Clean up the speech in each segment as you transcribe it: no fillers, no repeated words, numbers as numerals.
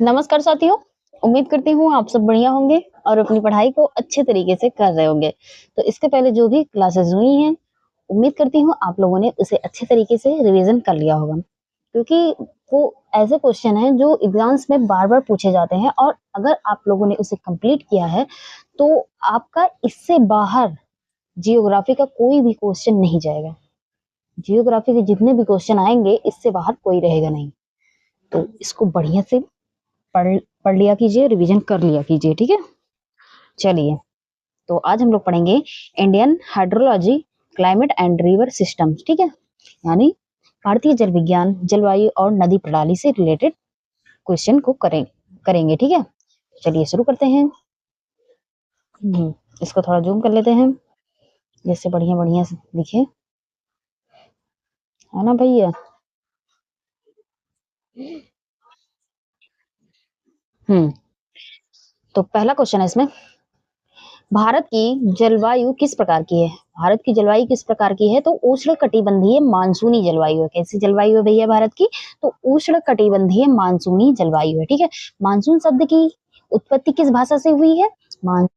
नमस्कार साथियों, उम्मीद करती हूँ आप सब बढ़िया होंगे और अपनी पढ़ाई को अच्छे तरीके से कर रहे होंगे। तो इसके पहले जो भी क्लासेस हुई हैं, उम्मीद करती हूँ आप लोगों ने उसे अच्छे तरीके से रिवीजन कर लिया होगा। क्योंकि वो ऐसे क्वेश्चन हैं जो एग्जाम्स में बार-बार पूछे जाते हैं और अगर आप लोगों ने उसे कंप्लीट किया है, तो आपका इससे बाहर जियोग्राफी का कोई भी क्वेश्चन नहीं जाएगा। जियोग्राफी के जितने भी क्वेश्चन आएँगे, इससे बाहर कोई रहेगा नहीं। तो इसको बढ़िया से पढ़ पढ़ लिया कीजिए, रिवीजन कर लिया कीजिए, ठीक है? चलिए, तो आज हम लोग पढ़ेंगे Indian hydrology, climate and river systems, ठीक है? यानी भारतीय जल विज्ञान, जलवायु और नदी प्रणाली से रिलेटेड क्वेश्चन को करेंगे, ठीक है? चलिए शुरू करते हैं। इसको थोड़ा ज़ूम कर लेते हैं, जिससे बढ़िया-बढ़िया से दिखे, है ना भैया? हुँ, तो पहला क्वेश्चन है इसमें, भारत की जलवायु किस प्रकार की है? भारत की जलवायु किस प्रकार की है? तो उष्णकटिबंधीय मानसूनी जलवायु है। कैसी जलवायु है भैया भारत की? तो उष्णकटिबंधीय मानसूनी जलवायु है, ठीक है? मानसून शब्द की उत्पत्ति किस भाषा से हुई है? मान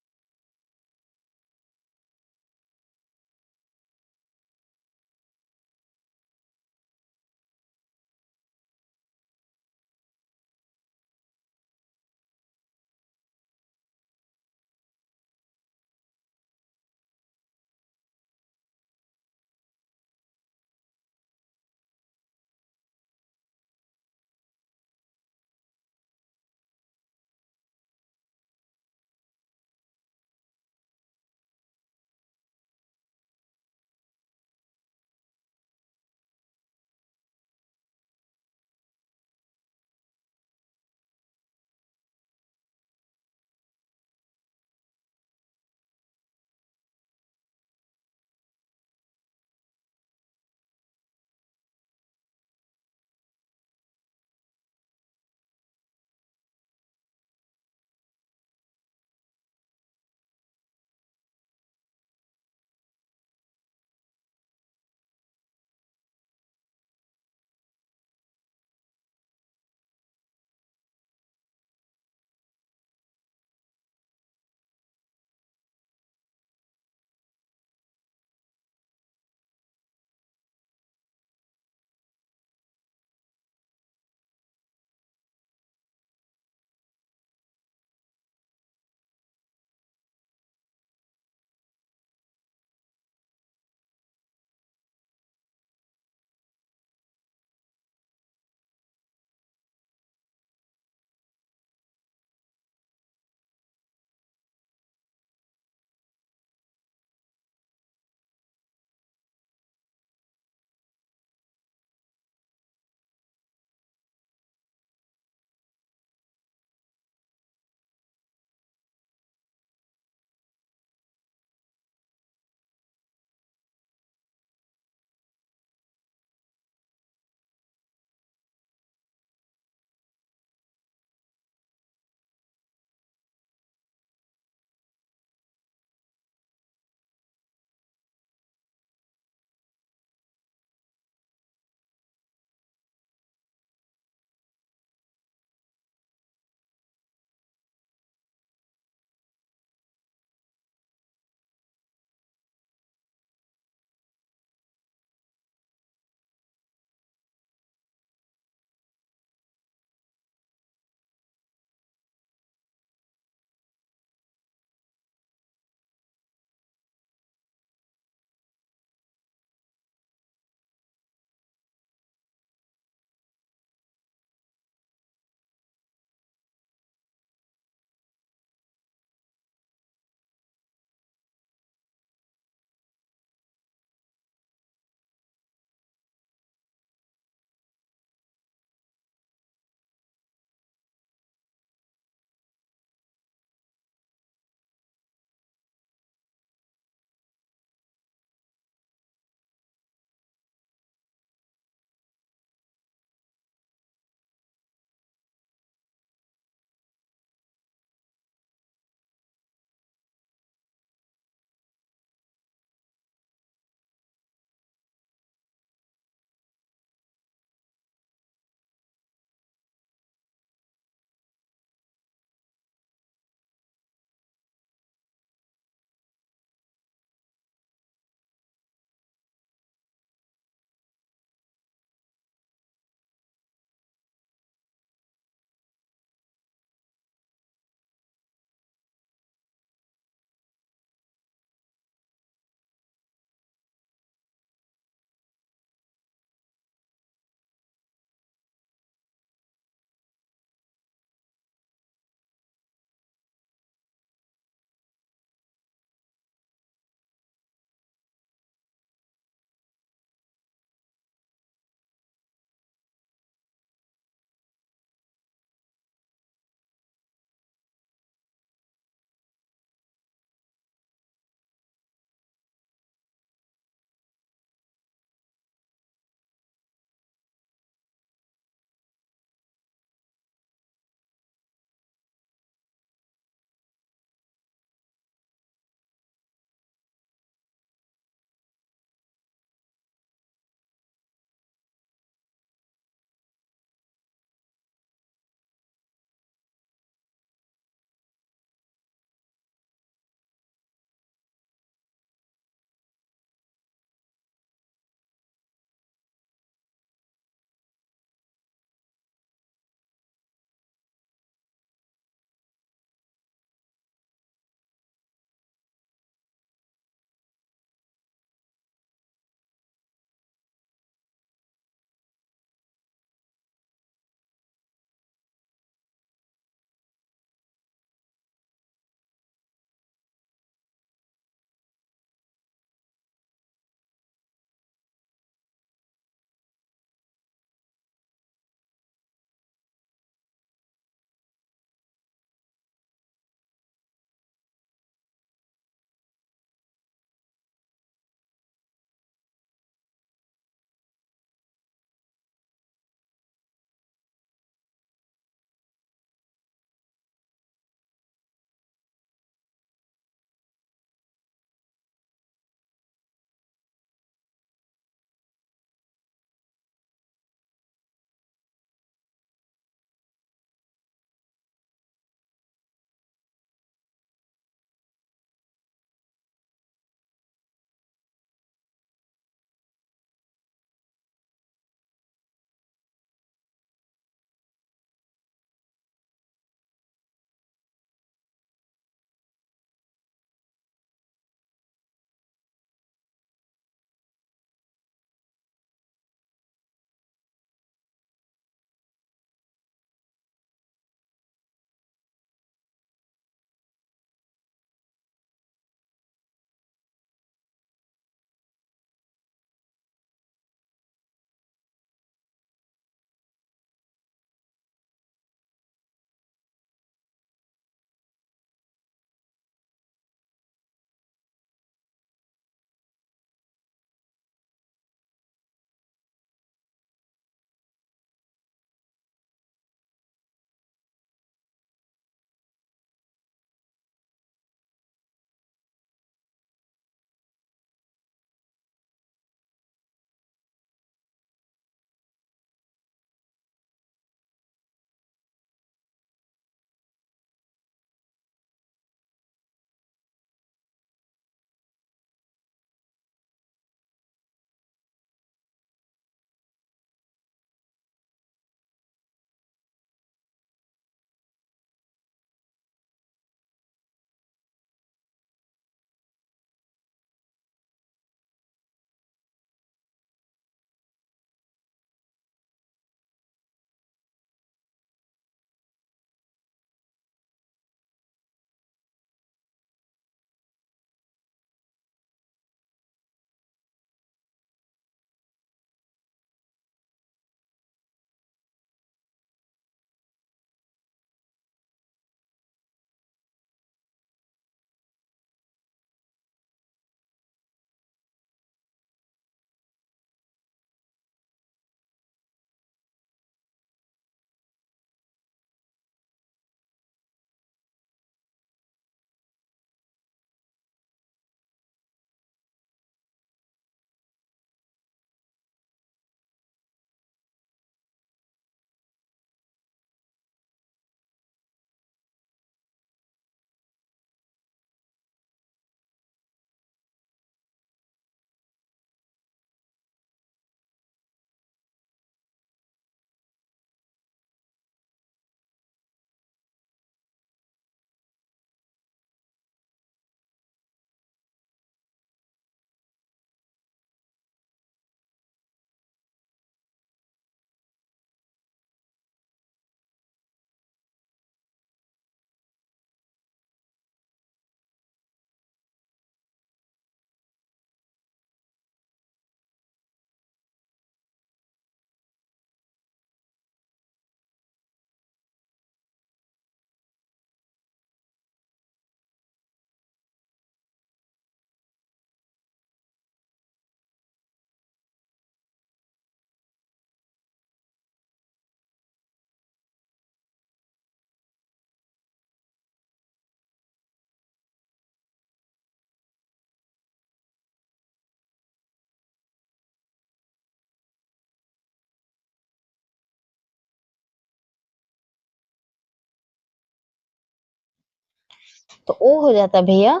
तो ओ हो जाता है भैया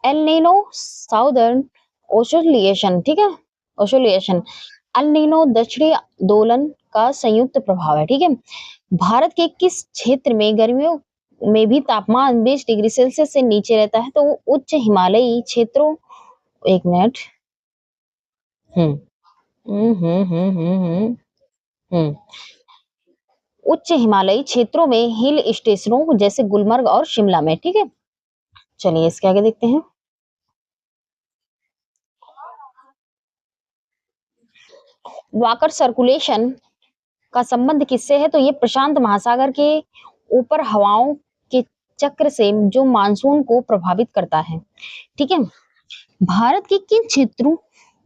एल नीनो साउदर्न ओशोलिएशन, ठीक है, ओशोलिएशन। अल नीनो दक्षिणी दोलन का संयुक्त प्रभाव है, ठीक है। भारत के किस क्षेत्र में गर्मियों में भी तापमान 20 डिग्री सेल्सियस से नीचे रहता है? तो वो उच्च हिमालयी क्षेत्रों, एक मिनट। हम्म हम्म हम्म हम्म हम्म हम्म हम्म। उच्च हिमालयी क्षेत्रों में हिल स्टेशनों जैसे गुलमर्ग और शिमला में, ठीक है। चलिए इसके आगे देखते हैं। वाकर सर्कुलेशन का संबंध किससे है? तो ये प्रशांत महासागर के ऊपर हवाओं के चक्र से जो मानसून को प्रभावित करता है, ठीक है। भारत के किन क्षेत्रों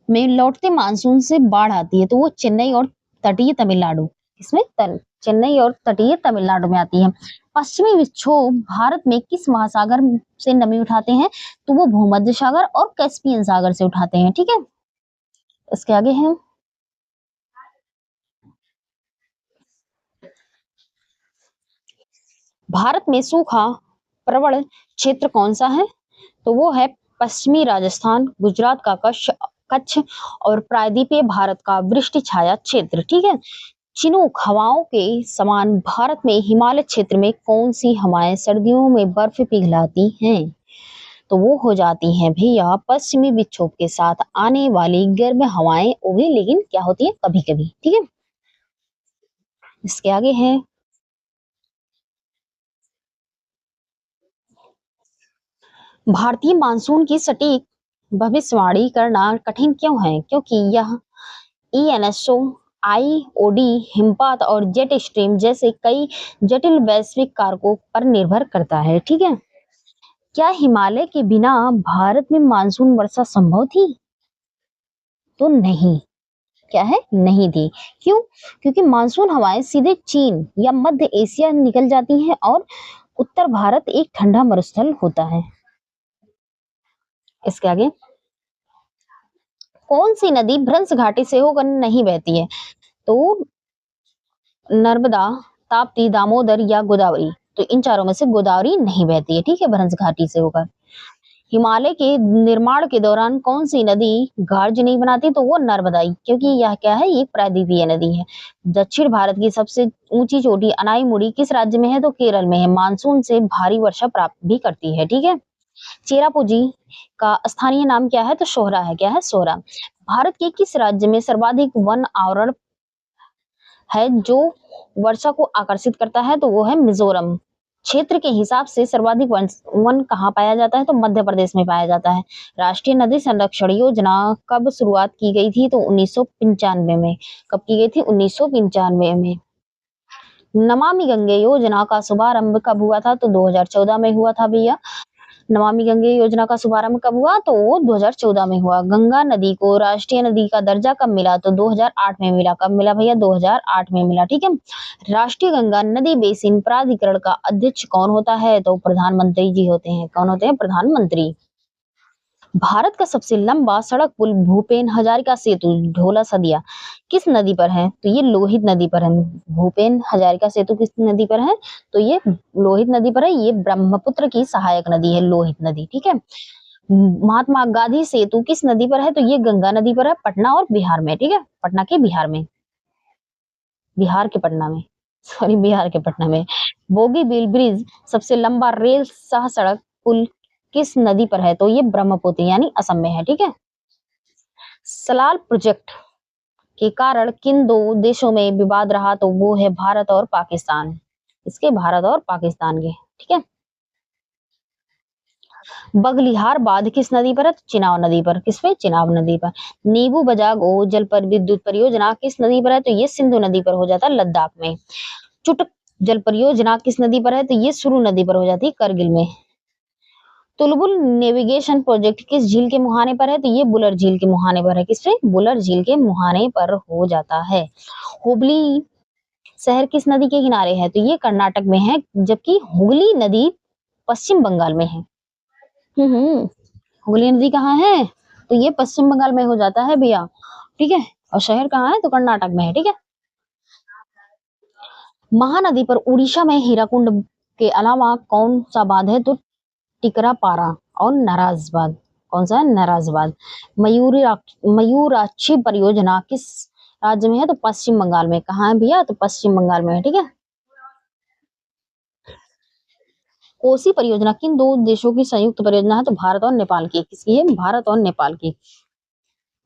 में लौटते मानसून से बाढ़ आती है? तो वो चेन्नई और तटीय तमिलनाडु, इसमें चेन्नई और तटीय तमिलनाडु में आती है। पश्चिमी विक्षोभ भारत में किस महासागर से नमी उठाते हैं? तो वो भूमध्य सागर और कैस्पियन सागर से उठाते हैं, ठीक है। इसके आगे है भारत में सूखा प्रवण क्षेत्र कौन सा है? तो वो है पश्चिमी राजस्थान, गुजरात का कच्छ और प्रायद्वीपीय भारत का वृष्टि छाया क्षेत्र, ठीक है। चिनूक हवाओं के समान भारत में हिमालय क्षेत्र में कौन सी हवाएं सर्दियों में बर्फ पिघलाती हैं? तो वो हो जाती हैं भैया पश्चिमी विक्षोभ के साथ आने वाली गर्म हवाएं, वो भी लेकिन क्या होती है कभी कभी, ठीक है। इसके आगे है भारतीय मानसून की सटीक भविष्यवाणी करना कठिन क्यों है? क्योंकि यह ईएनएसओ, आईओडी, हिमपात और जेट स्ट्रीम जैसे कई जटिल वैश्विक कारकों पर निर्भर करता है, ठीक है। क्या हिमालय के बिना भारत में मानसून वर्षा संभव थी? तो नहीं। क्या है? नहीं थी। क्यों? क्योंकि मानसून हवाएं सीधे चीन या मध्य एशिया निकल जाती हैं और उत्तर भारत एक ठंडा मरुस्थल होता है। इसके आगे कौन सी नदी भ्रंश घाटी से होकर नहीं बहती है? तो नर्मदा, ताप्ती, दामोदर या गोदावरी। तो इन चारों में से गोदावरी नहीं बहती है, ठीक है, भ्रंश घाटी से होकर। हिमालय के निर्माण के दौरान कौन सी नदी गार्ज नहीं बनाती? तो वो नर्मदा, क्योंकि यह क्या है, ये प्रायद्वीपीय नदी है। दक्षिण भारत की सबसे ऊंची चोटी अनाईमुड़ी किस राज्य में है? तो केरल में है। मानसून से भारी वर्षा प्राप्त भी करती है, ठीक है। चेरापूंजी का स्थानीय नाम क्या है? तो सोहरा है। क्या है? सोहरा। भारत के किस राज्य में सर्वाधिक वन आवरण है जो वर्षा को आकर्षित करता है? तो वो है मिजोरम। क्षेत्र के हिसाब से सर्वाधिक वन कहाँ पाया जाता है? तो मध्य प्रदेश में पाया जाता है। राष्ट्रीय नदी संरक्षण योजना कब शुरुआत की गई थी? तो 1995 में। कब की गई थी? 1995 में। नमामि गंगे योजना का शुभारंभ कब हुआ था? तो 2014 में हुआ था भैया। नमामि गंगे योजना का शुभारंभ कब हुआ? तो 2014 में हुआ। गंगा नदी को राष्ट्रीय नदी का दर्जा कब मिला? तो 2008 में मिला। कब मिला भैया? 2008 में मिला, ठीक है। राष्ट्रीय गंगा नदी बेसिन प्राधिकरण का अध्यक्ष कौन होता है? तो प्रधानमंत्री जी होते हैं। कौन होते हैं? प्रधानमंत्री। भारत का सबसे लंबा सड़क पुल भूपेन हजारिका सेतु ढोला सदिया किस नदी पर है? तो ये लोहित नदी पर है। भूपेन हजारिका सेतु किस नदी पर है? तो ये लोहित नदी पर है। ये ब्रह्मपुत्र की सहायक नदी है, लोहित नदी, ठीक है। महात्मा गांधी सेतु किस नदी पर है? तो ये गंगा नदी पर है, पटना और बिहार में, ठीक है। पटना के बिहार में, बिहार के पटना में, सॉरी, बिहार के पटना में। बोगीबील ब्रिज सबसे लंबा रेल सह सड़क पुल किस नदी पर है? तो ये ब्रह्मपुत्र यानी असम में है, ठीक है। सलाल प्रोजेक्ट के कारण किन दो देशों में विवाद रहा? तो वो है भारत और पाकिस्तान। इसके भारत और पाकिस्तान के, ठीक है। बगलिहार बांध किस नदी पर है? तो चिनाब नदी पर। किस पे? चिनाब नदी पर। नीबू बजागो जल पर विद्युत परियोजना किस नदी पर है? तो ये सिंधु नदी पर हो जाता है, लद्दाख में। चुटक जल परियोजना किस नदी पर है? तो ये सुरु नदी पर हो जाती है, करगिल में। तुलबुल नेविगेशन प्रोजेक्ट किस झील के मुहाने पर है? तो ये बुलर झील के मुहाने पर है। किस पे? बुलर झील के मुहाने पर हो जाता है। हुबली शहर किस नदी के किनारे है? तो ये कर्नाटक में है, जबकि हुगली नदी पश्चिम बंगाल में है। हम्म। हुगली नदी कहाँ है? तो ये पश्चिम बंगाल में हो जाता है भैया, ठीक है। और शहर कहाँ है? तो कर्नाटक में है, ठीक है। महानदी पर उड़ीसा में हीराकुंड के अलावा कौन सा बांध है? तो टिकरापारा और नाराजबाद। कौन सा है? नाराजबाद। मयूराक्षी परियोजना किस राज्य में है? तो पश्चिम बंगाल में। कहाँ है भैया? तो पश्चिम बंगाल में है, ठीक है। कोसी परियोजना किन दो देशों की संयुक्त परियोजना है? तो भारत और नेपाल की। किसकी है? भारत और नेपाल की।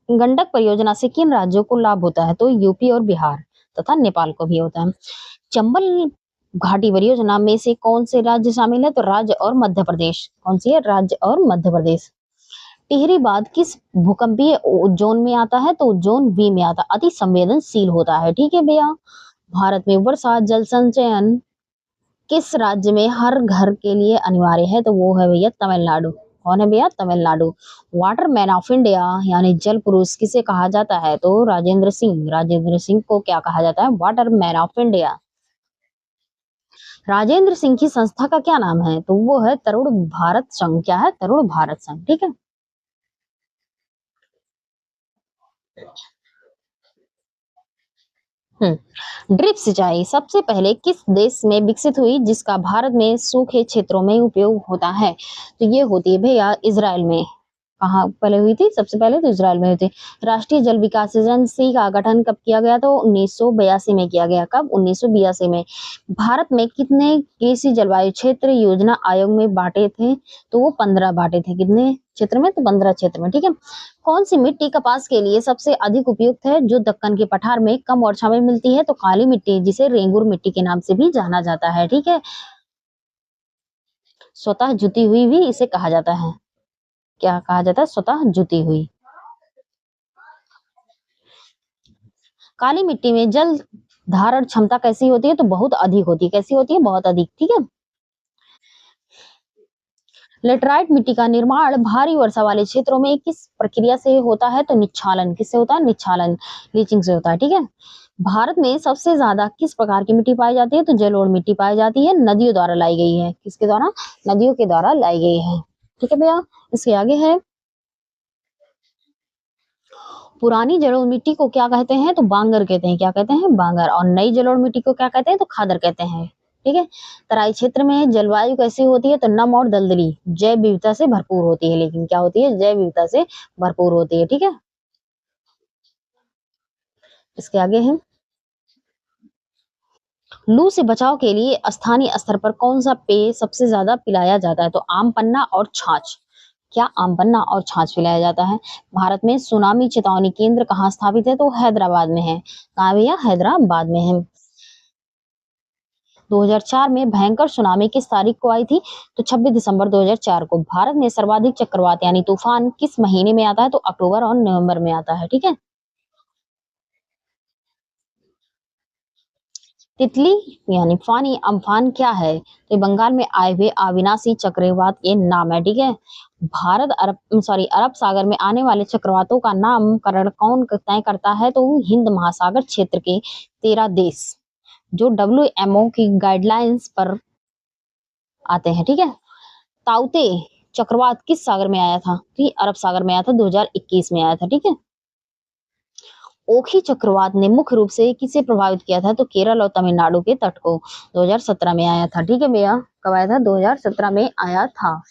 गंडक परियोजना से किन राज्यों को लाभ होता है? तो यूपी और बिहार तथा नेपाल को भी होता है। चंबल घाटी परियोजना में से कौन से राज्य शामिल है? तो राज्य और मध्य प्रदेश। कौन सी है? राज्य और मध्य प्रदेश। टिहरी बांध किस भूकंपीय जोन में आता है? तो जोन बी में आता है। अति संवेदनशील होता है, ठीक है भैया। भारत में वर्षा जल संचयन किस राज्य में हर घर के लिए अनिवार्य है? तो वो है भैया तमिलनाडु। कौन है भैया? Tamil Nadu. Water man of India यानी जल पुरुष किसे कहा जाता है? तो राजेंद्र सिंह। राजेंद्र सिंह को क्या कहा जाता है? Water man of India. Rajendra Singh की संस्था का क्या नाम है? तो वो है तरुण भारत संघ। क्या है? तरुण भारत संघ, ठीक है। ड्रिप सिंचाई सबसे पहले किस देश में विकसित हुई जिसका भारत में सूखे क्षेत्रों में उपयोग होता है? तो ये होती है भैया इजराइल में। कहाँ पहले हुई थी? सबसे पहले तो इजराइल में हुई थी। राष्ट्रीय जल विकास एजेंसी का गठन कब किया गया? तो 1982 में किया गया। कब? 1982 में। भारत में कितने कृषि जलवायु क्षेत्र योजना आयोग में बांटे थे? तो वो 15 बांटे थे। कितने क्षेत्र में? तो 15 क्षेत्र में, ठीक है। कौन सी मिट्टी कपास के लिए सबसे अधिक उपयुक्त है जो दक्कन के पठार में कम वर्षा में मिलती है? तो काली मिट्टी, जिसे रेंगुर मिट्टी के नाम से भी जाना जाता है, ठीक है। स्वतः जुती हुई भी इसे कहा जाता है। क्या कहा जाता है? स्वतः जुती हुई। काली मिट्टी में जल धारण क्षमता कैसी होती है? तो बहुत अधिक होती है। कैसी होती है? बहुत अधिक, ठीक है। लेटराइट मिट्टी का निर्माण भारी वर्षा वाले क्षेत्रों में किस प्रक्रिया से होता है? तो निच्छालन। किससे होता है? निच्छालन, लीचिंग से होता है, ठीक है। भारत में सबसे ज्यादा किस प्रकार की मिट्टी पाई जाती है? तो जलोढ़ मिट्टी पाई जाती है। नदियों द्वारा लाई गई है। किसके द्वारा? नदियों के द्वारा लाई गई है, ठीक है भैया। इसके आगे है पुरानी जलोढ़ मिट्टी को क्या कहते हैं? तो बांगर कहते हैं। क्या कहते हैं? बांगर। और नई जलोढ़ मिट्टी को क्या कहते हैं? तो खादर कहते हैं, ठीक है। तराई क्षेत्र में जलवायु कैसी होती है? तो नम और दलदली, जैव विविधता से भरपूर होती है। लेकिन क्या होती है? जैव विविधता से भरपूर होती है, ठीक है। इसके आगे है लू से बचाव के लिए स्थानीय स्तर पर कौन सा पेय सबसे ज्यादा पिलाया जाता है? तो आम पन्ना और छाछ। क्या? आम पन्ना और छाछ पिलाया जाता है। भारत में सुनामी चेतावनी केंद्र कहाँ स्थापित है? तो हैदराबाद में है। कहाँ भैया? हैदराबाद में है। 2004 में भयंकर सुनामी किस तारीख को आई थी? तो 26 दिसंबर 2004 को। भारत में सर्वाधिक चक्रवात यानी तूफान किस महीने में आता है? तो अक्टूबर और नवंबर में आता है, ठीक है। तितली यानी फानी अम्फान क्या है? तो ये बंगाल में आए हुए अविनाशी चक्रवात के नाम है, ठीक है। भारत अरब सॉरी अरब सागर में आने वाले चक्रवातों का नामकरण कौन तय करता है? तो हिंद महासागर क्षेत्र के 13 देश जो WMO की गाइडलाइंस पर आते हैं, ठीक है। ताउते चक्रवात किस सागर में आया था? तो ये अरब सागर में आया था। 2021 में आया था, ठीक है। ओखी चक्रवात ने मुख्य रूप से किसे प्रभावित किया था? तो केरल और तमिलनाडु के तट को। 2017 में आया था, ठीक है भैया। कब आया था? 2017 में आया था।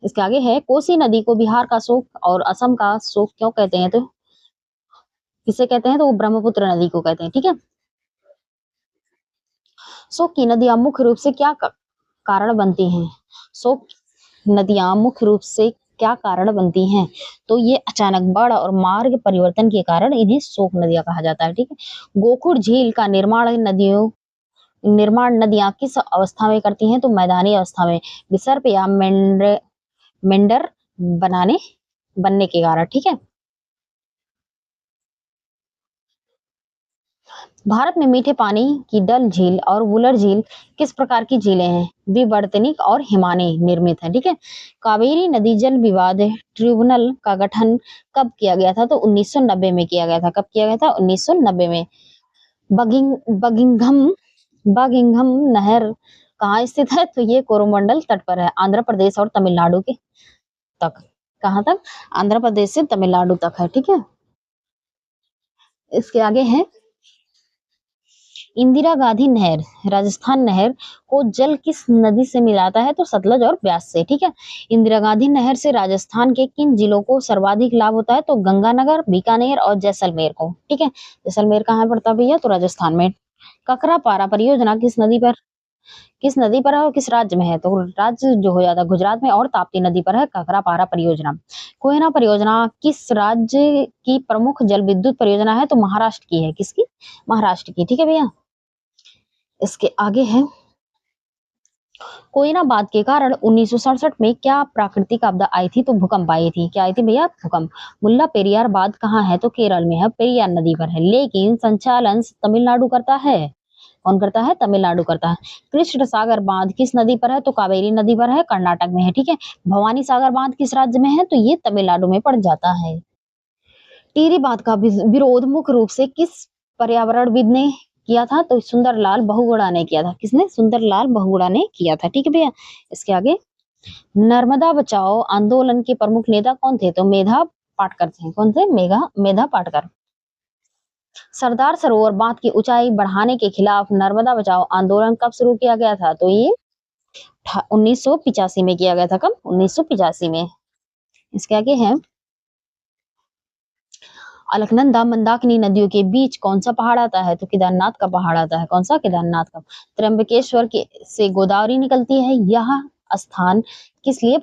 इसके आगे है कोसी नदी को बिहार का शोक और असम का शोक क्यों कहते हैं? तो किसे कहते हैं? तो वो ब्रह्मपुत्र नदी को कहते हैं, ठीक है। शोक की नदियां मुख्य रूप से क्या कारण बनती हैं? शोक नदियां मुख्य रूप से क्या कारण बनती हैं? तो ये अचानक बाढ़ और मार्ग परिवर्तन के कारण इन्हें शोक नदियां कहा जाता है, ठीक है। गोकुड़ झील का निर्माण नदियां किस अवस्था में करती हैं? तो मैदानी अवस्था में, विसर्प या मेंढर बनाने बनने के कारण, ठीक है। भारत में मीठे पानी की डल झील और वुलर झील किस प्रकार की झीलें हैं? विवर्तनिक और हिमानी निर्मित है, ठीक है। कावेरी नदी जल विवाद ट्रिब्यूनल का गठन कब किया गया था? तो 1990 में किया गया था। कब किया गया था? 1990 में। बगिंग बगिंघम बगिंघम नहर कहाँ स्थित है? तो ये कोरोमंडल तट पर है, आंध्र प्रदेश और तमिलनाडु के तक। कहाँ तक? आंध्र प्रदेश से तमिलनाडु तक है, ठीक है। इसके आगे है इंदिरा गांधी नहर, राजस्थान नहर को जल किस नदी से मिलाता है? तो सतलज और ब्यास से। ठीक है, इंदिरा गांधी नहर से राजस्थान के किन जिलों को सर्वाधिक लाभ होता है? तो गंगानगर, बीकानेर और जैसलमेर को। ठीक है, जैसलमेर कहाँ पड़ता है भैया? तो राजस्थान में। ककरापारा परियोजना किस नदी पर है और किस राज्य में है? तो राज्य जो हो जाता है गुजरात में, और ताप्ती नदी पर है ककरापारा परियोजना। कोयना परियोजना किस राज्य की प्रमुख जल विद्युत परियोजना है? तो महाराष्ट्र की है। किसकी? महाराष्ट्र की। ठीक है भैया, इसके आगे है, कोयना बांध के कारण 1967 में क्या प्राकृतिक आपदा आई थी? तो भूकंप आई थी। क्या आई थी भैया? भूकंप। मुल्ला पेरियार बांध कहाँ है? तो केरल में है, पेरियार नदी पर है, लेकिन संचालन तमिलनाडु करता है। कौन करता है? तमिलनाडु करता है। कृष्ण सागर बांध किस नदी पर है? तो कावेरी नदी पर है, कर्नाटक में है। ठीक है, भवानी सागर बांध किस राज्य में है? तो ये तमिलनाडु में पड़ जाता है। टिहरी बांध का विरोध मुख्य रूप से किस पर्यावरणविद ने किया था? तो सुंदरलाल बहुगुणा ने किया था। किसने? सुंदरलाल बहुगुणा ने किया था। ठीक है भैया, इसके आगे, नर्मदा बचाओ आंदोलन के प्रमुख नेता कौन थे? तो मेधा पाटकर थे। कौन थे? मेधा पाटकर। सरदार सरोवर बांध की ऊंचाई बढ़ाने के खिलाफ नर्मदा बचाओ आंदोलन कब शुरू किया गया था? तो ये 1985 में किया गया था। कब? 1985 में। इसके आगे है, अलकनंदा मंदाकिनी नदियों के बीच कौन सा पहाड़ आता है? तो केदारनाथ का पहाड़ आता है। कौन सा? केदारनाथ का। त्र्यंबकेश्वर के से गोदावरी निकलती है। यह स्थान किस लिए